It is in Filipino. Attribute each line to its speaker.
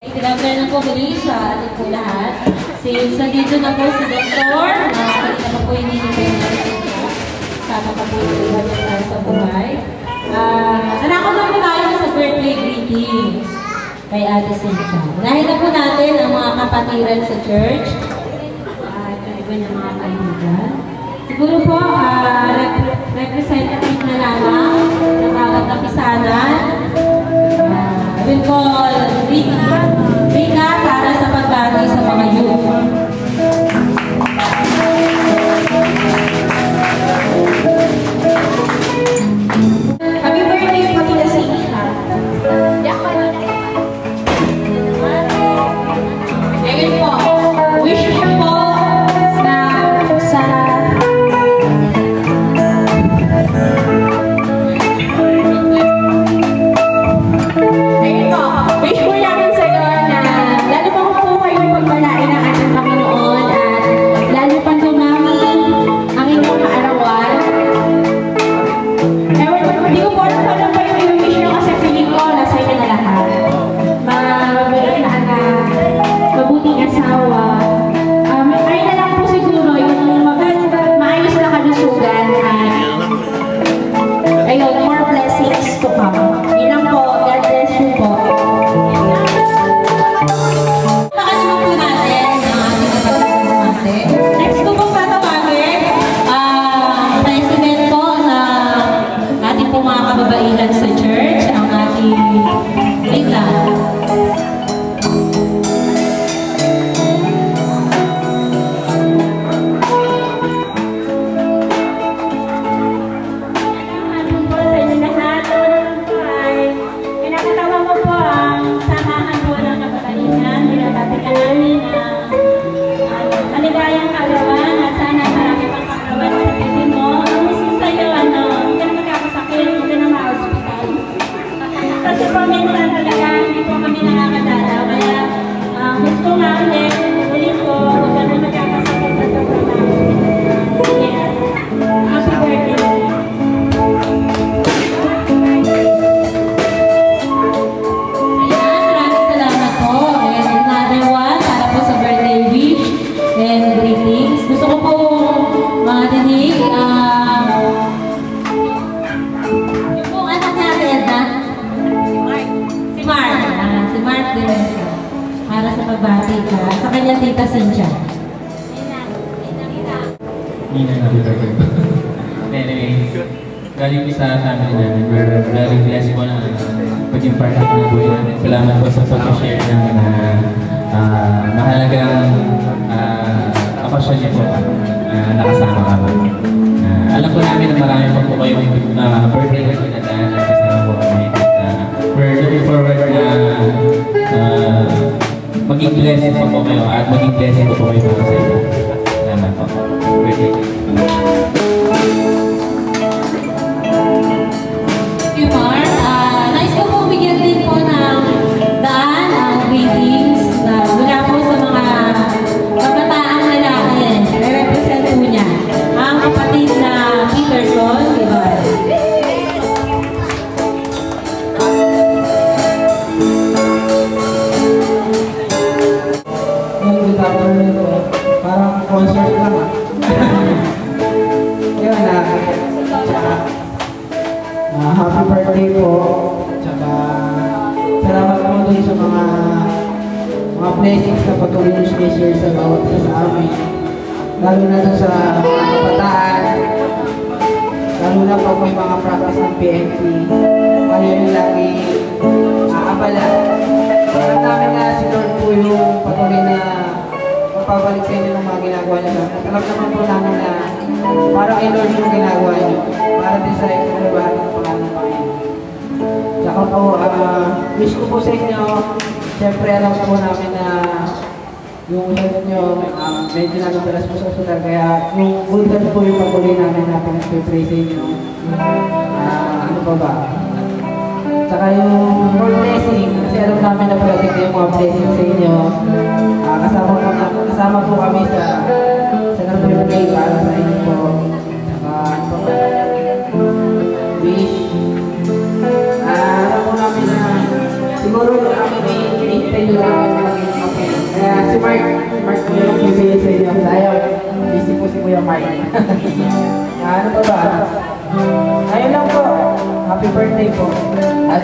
Speaker 1: Tinapay na po muli sa ating po lahat. Since nandito na po si Dr. Kanina pa po hindi nito yung natin. Sama pa po yung iba niya sa buhay. Nanakot na po tayo sa birthday greetings kay Ate Cynthia. Unahin na po natin ang mga kapatiran sa church at yung iba niya mga kaibigan. Siguro po, representative na lamang ng bawat kapisanan. We call Rika para sa pagbati sa mga youth.
Speaker 2: Happy birthday po kina Cynthia.
Speaker 1: Ngayon po, wish ko po sa kanya Tita Cynthia.
Speaker 3: Nina na dito. Anyway, galing sa family namin. We're very blessed po na paging part ng buhay namin. Salamat po sa pag-share ng mahalagang okasyon niyo po nakasama kami. Alam po namin na marami pa po kayong birthday na pinadaan at kasama po kami. We're looking forward na maging blessing po kayo at maging blessing po kayo sa inyo. Salamat po. Birthday.
Speaker 1: Nice po po bigyan din po ng daan ang greetings mula po sa mga kabataang lalaki. Re-represent po niya ang kapatid na Peterson, diba?
Speaker 4: Parang concert lang yun happy birthday po. Tsaka salamat po dun sa mga blessings na patuloy nyo sinishare sa bawat isa sa amin. Lalo na dun sa mga kabataan. Lalo na pag may mga practice ng PNP. Kayo yung lagi aabala. Parang namin na si Lord po yung patuloy na magpabalik sa inyo ng mga ginagawa niyo. Alam naman po namin na parang kay Lord yung ginagawa niyo. Para din sa ikalabahan ng pangalan ng Panginoon. Tsaka po, wish ko po sa inyo, siyempre alam po namin na yung health nyo, medyo nagpalas po sa ospital. Kaya yung good health po yung patuloy namin na pinag-pray sa inyo. Ano pa ba? Tsaka yung more blessing, kasi alam namin na parating na yung mga blessing sa inyo. Kasama po kami sa nag-pray para sa inyo po. Tsaka ano pa ba? Wish. Alam po namin na siguro kami may tinutulungan namin kami. Kaya si Mark po yung bibigay sa inyo. Sayang, busy po si Kuya Mark. Ano pa ba? Ayun lang po. Happy birthday po. At